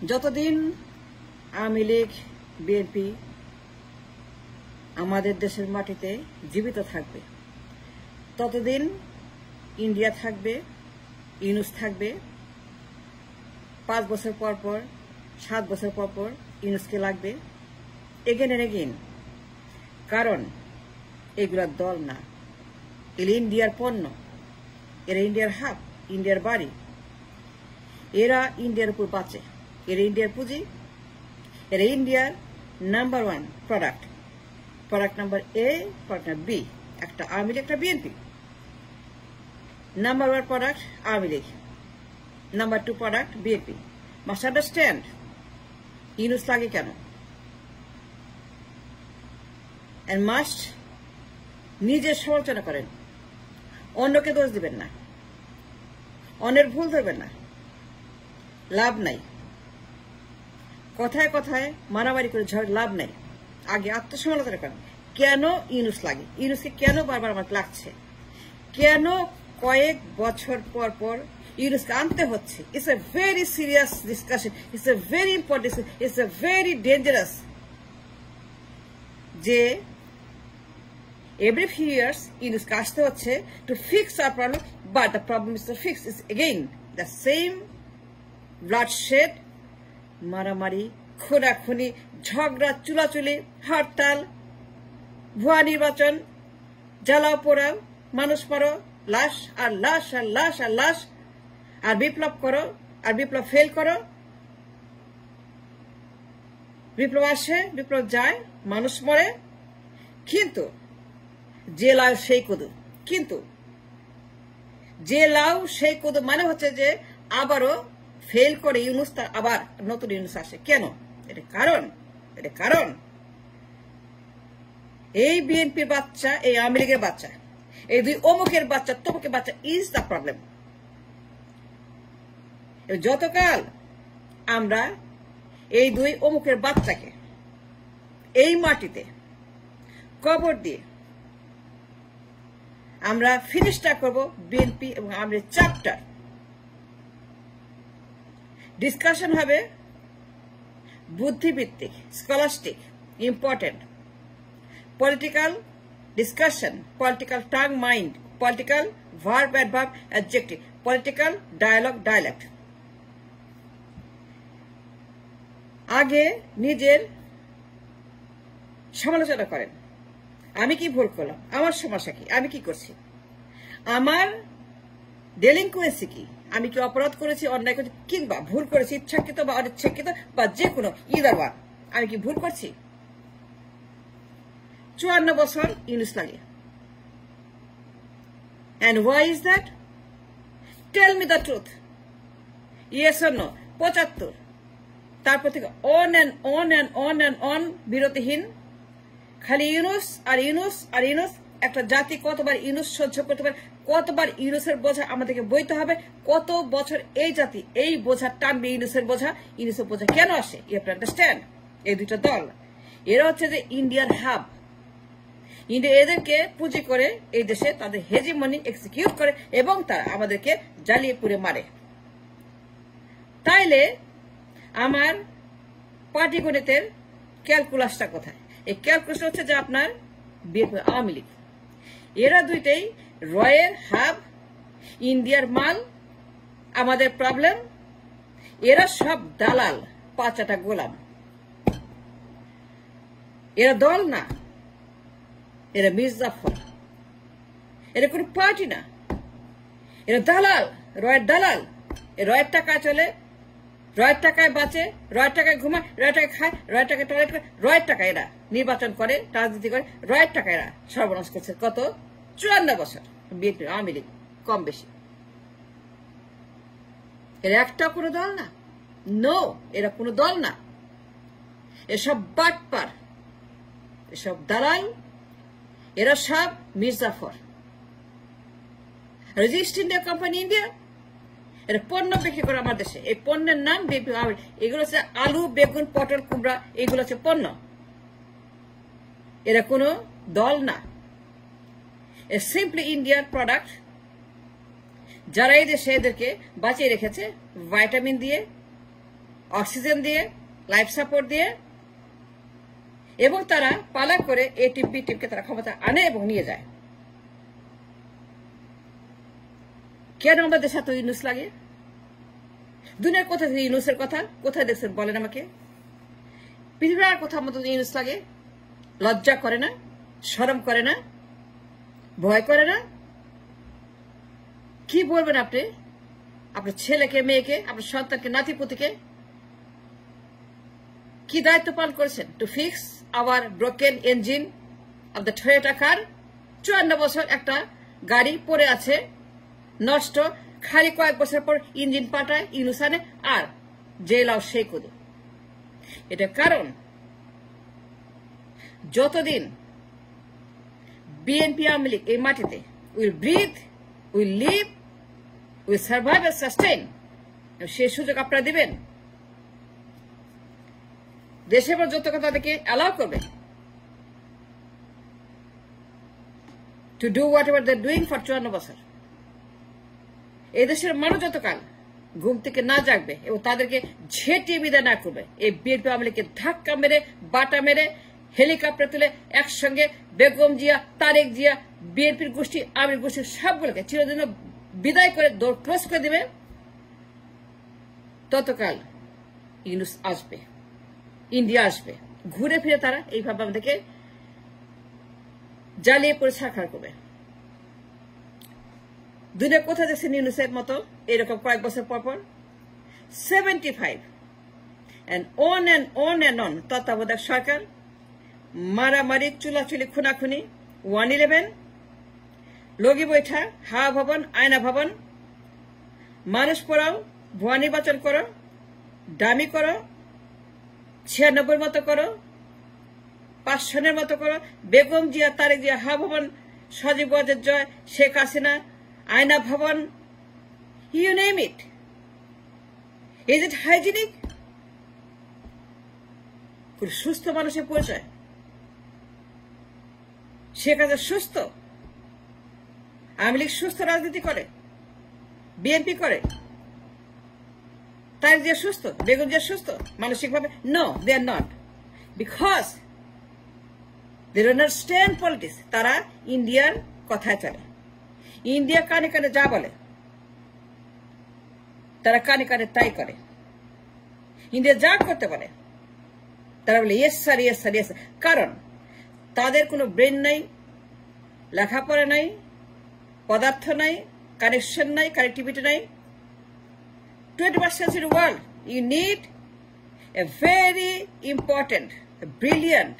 যতদিন আওয়ামী লীগ বিএনপি আমাদের দেশের মাটিতে জীবিত থাকবে ততদিন ইন্ডিয়া থাকবে, ইউনুস থাকবে। 5 বছর পর পর 7 বছর পর পর ইউনুসকে লাগবে এগেন এন্ড এগেন। কারণ এগুলা দল না, এরা ইন্ডিয়ার পণ্য, এরা ইন্ডিয়ার হাত, ইন্ডিয়ার বাড়ি। এরা ইন্ডিয়ার উপর বাঁচে, এরা ইন্ডিয়ার পুঁজি, এরা ইন্ডিয়ার number 1 product. Product number A, product number B, একটা আওয়ামী লীগ একটা BNP. Number 1 product Awami League, number 2 product BNP. Must understand Yunus লাগে কেন, এন্ড মাস্ট নিজের সমালোচনা করেন, অন্যকে দোষ দিবেন না, অন্যের ভুল ধরবেন না, লাভ নাই। কথায় কথায় মারামারি করে ঝড় লাভ নাই। আগে আত্মসমালোচনা করেন, কেন ইউনুস লাগে, ইউনুসকে কেন বারবার আমার লাগছে, কেন কয়েক বছর পর পর ইউনুসকে আনতে হচ্ছে। It's a very serious discussion, it's a very important, it's a very dangerous. যে every few years ইউনুসকে আসতে হচ্ছে to fix our problem, but the problem is to fix is again the same bloodshed, মারামারি, খুনাখুনি, ঝগড়া, চুলাচুলি, হরতাল, ভুয়া নির্বাচন, জ্বালাও পোড়াও, মানুষ মারো, লাশ আর লাশ আর লাশ আর লাশ, আর বিপ্লব করো, আর বিপ্লব ফেল করো। বিপ্লব আসে, বিপ্লব যায়, মানুষ মরে, কিন্তু যে লাউ সেই কদু। কিন্তু যে লাউ সেই কদু মানে হচ্ছে যে আবারও ফেল করে ইউনুস, তার আবার নতুন ইউনুস আসে। কেন? এটা কারণ এই বিএনপির বাচ্চা, এই আওয়ামী লীগের বাচ্চা, এই দুই অমুকের বাচ্চা, তমুকের বাচ্চা ইজ দ্য প্রবলেম। যতকাল আমরা এই দুই অমুকের বাচ্চাকে এই মাটিতে কবর দিয়ে আমরা ফিনিশটা করব বিএনপি এবং আমাদের চ্যাপ্টার। ডিসকাশন হবে বুদ্ধিভিত্তিক, scholastic, important, political discussion, political tongue mind, political verb adverb adjective, political dialogue dialect. আগে নিজের সমালোচনা করেন, আমি কি ভুল করলাম, আমার সমস্যা কি, আমি কি করছি, আমার ডেলিংকুয়েন্সি কি, আমি কি অপরাধ করেছি, অন্যায় করেছি, কিংবা ভুল করেছি ইচ্ছাকৃত বা অনিচ্ছাকৃত বা যে কোনো ইদার ওয়ান, আমি কি ভুল করছি। 54 বছর ইউনুস লাগে। And why is that? Tell me the truth. Yes or no? 75। তারপর থেকে on and on and on and on বিরতিহীন খালি ইউনুস আর ইউনুস আর ইউনুস। একটা জাতি কতবার ইউনুস সহ্য করতে পারে, কতবার ইউনুসের বোঝা আমাদেরকে বইতে হবে, কত বছর এই জাতি এই বোঝা টানবে, ইউনুসের বোঝা। ইউনুসের বোঝা কেন আসে? You have to understand. এই দুটো দল, এরা হচ্ছে যে ইন্ডিয়ার হাব। ইন্ডিয়া এদেরকে পুঁজি করে এই দেশে তাদের হেজিমনি এক্সিকিউট করে এবং তারা আমাদেরকে জ্বালিয়ে পুড়ে মারে। তাইলে আমার পাটিগণিতের ক্যালকুলাসটা কোথায়? এই ক্যালকুলাস হচ্ছে যে আপনার আওয়ামী লীগ, এরা দুইটাই রয়ের হাব, ইন্ডিয়ার মাল, আমাদের প্রবলেম। এরা সব দালাল, 5টা গোলাম। এরা দল না, এরা মির্জাফর, এরা কোনো পার্টি না, এরা দালাল, রয়ের দালাল। রয়ের টাকায় চলে, রয়ের টাকায় বাঁচে, রয়ের টাকায় ঘুমায়, রয়ের টাকায় খায়, রয়ের টাকায় টয়লেট করে, রয়ের টাকা এরা নির্বাচন করে, রাজনীতি করে, রয়ের টাকা এরা সর্বনাশ করছে। কত? 54 বছর বিএনপি আওয়ামী লীগ কম বেশি। এরা একটা কোনো দল না, নো, এরা কোনো দল না। এসব বাটপার, এসব দালাল, এরা সব Mir Jafar. Resist India company India, এরা পণ্য বিক্রি করে আমার দেশে। এই পণ্যের নাম বিএনপি। এগুলো হচ্ছে আলু, বেগুন, পটল, কুমড়া, এগুলো হচ্ছে পণ্য। এরা কোনো দল না, এ সিম্পলি ইন্ডিয়ার প্রোডাক্ট। যারা এই দেশে এদেরকে বাঁচিয়ে রেখেছে ভাইটামিন দিয়ে, অক্সিজেন দিয়ে, লাইফ সাপোর্ট দিয়ে, এবং তারা পালা করে এ টিম বি টিমকে তারা ক্ষমতা আনে এবং নিয়ে যায়। কেন আমাদের দেশে এত ইউনুস লাগে? দুনিয়ার কোথায় ইউনুসের কথা কোথায় দেখছেন বলেন আমাকে? পৃথিবীর আর কোথাও মতো ইউনুস লাগে? লজ্জা করে না? শরম করে না? ভয় করে না? কি বলবেন আপনি আপনার ছেলেকে, মেয়েকে, আপনার সন্তানকে, নাতিপুতিকে? কি দায়িত্ব পালন করেছেন? To fix our broken engine of the Toyota car. 54 বছর একটা গাড়ি পড়ে আছে নষ্ট, খালি কয়েক বছর পর ইঞ্জিন পাল্টায়, ইউনুস আনে, আর জেলাও সেই কুদু। এটা কারণ যতদিন বিএনপি আওয়ামী লীগ এই মাটিতে will breathe, will live, will survive and sustain, সেই সুযোগ আপনারা দিবেন। দেশের পর যত কথা তাদেরকে অ্যালাউ করবে to do what ever they doing for 54 বছর। এই দেশের মানুষ যতকাল ঘুম থেকে না জাগবে এবং তাদেরকে ঝেঁটিয়ে বিদায় না করবে, এই বিএনপি আওয়ামী লীগকে ধাক্কা মেরে, বাটা মেরে, হেলিকপ্টার তুলে একসঙ্গে বেগম জিয়া, তারেক জিয়া, বিএনপির গোষ্ঠী, আওয়ামী গোষ্ঠীর সবগুলোকে চিরদিন বিদায় করে দৌড় ক্লোজ করে দেবে, ততকাল ইউনুস আসবে, ইন্ডিয়া আসবে, ঘুরে ফিরে তারা এইভাবে আমাদেরকে জ্বালিয়ে পড়ে ছাড়খাড় করবে। দুনিয়া কোথায় দেখছেন ইউনুসের মতো এরকম কয়েক বছর পর পর? 75 and on তত্ত্বাবধায়ক সরকার, মারামারি, চুলাচুলি, খুনাখুনি, 111, লগি বৈঠা, হাওয়া ভবন, আয়না ভবন, মানুষ পড়াও, ভুয়া নির্বাচন করো, দামি করো, 96 মতো করো, 5 সনের মতো করো, বেগম জিয়া, তারেক জিয়া, হাওয়া ভবন, সজীব ওয়াজেদ জয়, শেখ হাসিনা, আয়না ভবন, you name it. Is it hygienic? কোন সুস্থ মানুষের পরিচয়? শেখ হাসিনা সুস্থ, আওয়ামী লীগ সুস্থ রাজনীতি করে, বিএনপি করে, তারেক জিয়া সুস্থ, বেগম জিয়া সুস্থ মানসিকভাবে? No, they are not, because they don't understand politics. তারা ইন্ডিয়ার কথায় চলে, ইন্ডিয়া কানে কানে যা বলে তারা কানে কানে তাই করে। ইন্ডিয়া যা করতে পারে তারা বলে yes sir, yes sir, yes. কারণ তাদের কোনো ব্রেন নাই, লেখাপড়া নাই, পদার্থ নাই, কানেকশন নাই, কানেক্টিভিটি নাই। 21st century world, you need a very important, a brilliant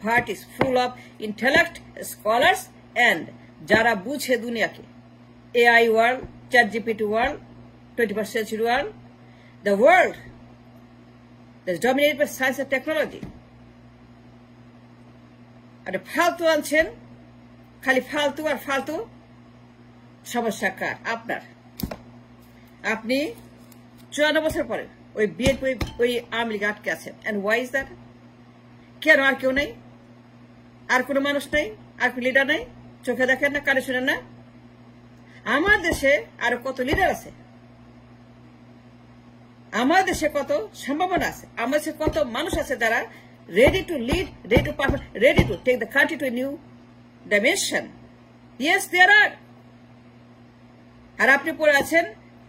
heart is full of intellect, scholars, and যারা বুঝে দুনিয়াকে। AI world, ChatGPT world, 21st century world, the world that's dominated by science and technology. আর ফালতু আনছেন, খালি ফালতু আর ফালতু। সমস্যা কার? আপনার। আপনি 54 বছর পরে ওই বিএনপি, ওই আওয়ামী লীগ আটকে আছেন। And why is that? কেন? আর কেউ নেই? আর কোনো মানুষ নেই? আর কোনো লিডার নেই? চোখে দেখেন না, কানে শুনেন না? আমার দেশে আরো কত লিডার আছে, আমার দেশে কত সম্ভাবনা আছে, আমার দেশে কত মানুষ আছে যারা ready to lead, ready to perform, ready to take the country to a new dimension. Yes, there are. আর আপনি পড়ে আছেন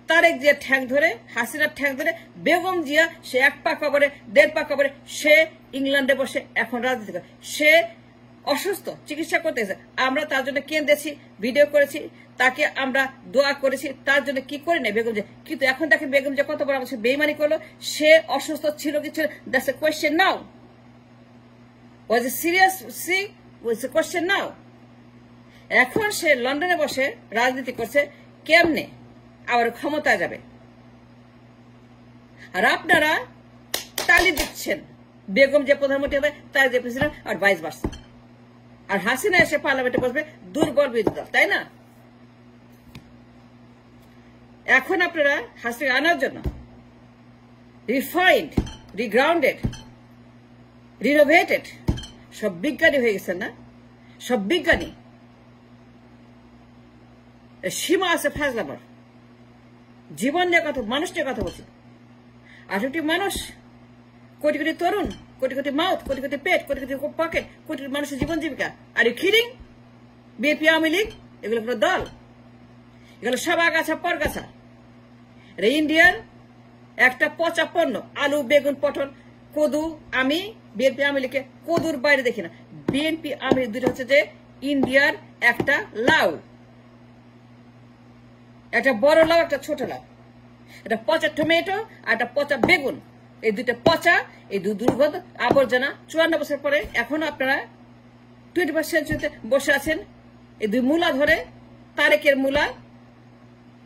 তারেক জিয়ার ঠ্যাং ধরে, হাসিনার ঠ্যাং ধরে, বেগম জিয়া সে 1 পা কবরে, 1.5 পা কবরে, সে ইংল্যান্ডে বসে এখন রাজনীতি করে, সে অসুস্থ, চিকিৎসা করতেছে। আমরা তার জন্য কেঁদেছি, ভিডিও করেছি, তাকে আমরা দোয়া করেছি, তার জন্য কি করে নেই বেগম জিয়া। কিন্তু এখন দেখেন বেগম জিয়া কত বড় আমাদের বেইমানি করলো। সে অসুস্থ ছিল কি ছিল, that's a question now. Was a serious sea, was a question now. এখন সে লন্ডনে বসে রাজনীতি করছে, কেমনে আবার ক্ষমতায় যাবে? আর আপনারা তালি দিচ্ছেন বেগম যে প্রধানমন্ত্রী হবে, তার যে প্রেসিডেন্ট, আর 22 আর হাসিনা এসে পার্লামেন্টে বসবে, দুর্বল বিরোধী দল, তাই না? এখন আপনারা হাসিনা আনার জন্য রিফাইন্ড, রিগ্রাউন্ডেড, রিনোভেটেড সব বিজ্ঞানী হয়ে গেছেন না? সব বিজ্ঞানী। সীমা আছে ফাজলামার। জীবন নিয়ে কথা, মানুষ নিয়ে কথা বলছি। 18 কোটি মানুষ, কোটি কোটি তরুণ, কোটি কোটি মাউথ, কোটি কোটি পেট, কোটি কোটি পকেট, কোটি কোটি মানুষের জীবন জীবিকা। Are you kidding? BNP Awami League এগুলো কোনো দল? এগুলো সব আগাছা পরগাছা। এটা ইন্ডিয়ার একটা পচা পণ্য। আলু, বেগুন, পটল, কদু। আমি বিএনপি আওয়ামী লীগকে কদুর বাইরে দেখি না। বিএনপি আওয়ামী লীগ দুটো হচ্ছে যে ইন্ডিয়ার একটা লাউ, একটা বড় লাউ, একটা ছোট লাউ। একটা পচা টমেটো আর একটা পচা বেগুন। এই দুটো পচা, এই দুর্গন্ধ আবর্জনা। 54 বছর পরে এখনো আপনারা 21st সেঞ্চুরিতে বসে আছেন। এই দুই মূলা ধরে, তারেকের মূলা,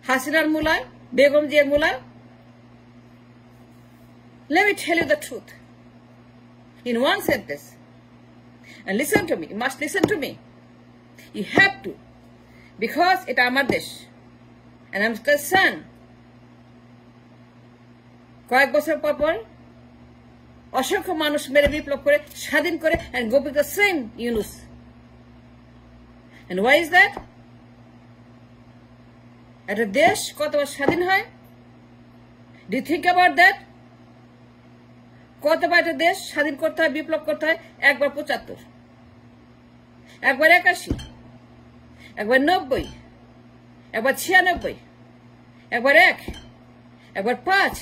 হাসিনার মূলা, বেগম জিয়ার মূলা। Let me tell you the truth in one sentence, and listen to me. You must listen to me. You have to, because এটা আমার দেশ, and I'm concerned. কয়েক বছর পর পর অসংখ্য মানুষ মেরে বিপ্লব করে স্বাধীন করে and go back the same Yunus. And why is that? একটা দেশ কতবার স্বাধীন হয়? Do you think about that? কতবার একটা দেশ স্বাধীন করতে হয়, বিপ্লব করতে হয়? একবার 75, একবার 81, একবার 90, একবার 96, একবার 1, একবার 5,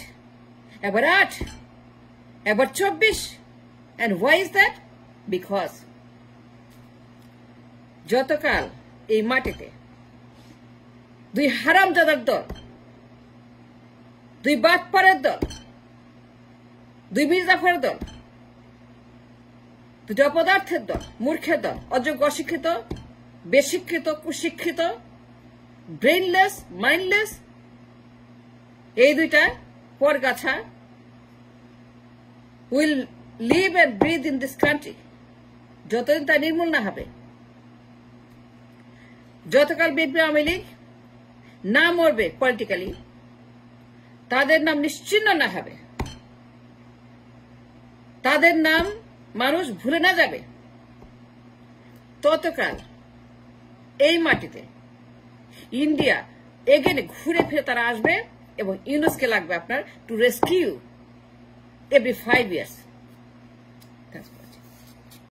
একবার 8, একবার 24. And why is that? Because যতকাল এই মাটিতে দুই হারামজাদার দল, দুই বাটপাড়ের দল, দুই মির্জাফরের দল, দুটো অপদার্থের দল, মূর্খের দল, অযোগ্য, অশিক্ষিত, বেশিক্ষিত, কুশিক্ষিত, ব্রেইনলেস, মাইন্ডলেস, এই দুইটা পরগাছা will live and breathe in this country যতদিন তা নির্মূল না হবে, যতকাল বিএনপি আওয়ামী লীগ না মরবে পলিটিক্যালি, তাদের নাম নিশ্চিহ্ন না হবে, তাদের নাম মানুষ ভুলে না যাবে, ততকাল এই মাটিতে ইন্ডিয়া এগেনে ঘুরে ফিরে তারা আসবে এবং ইউনুসকে লাগবে আপনার টু রেস্কিউ এভরি 5 years.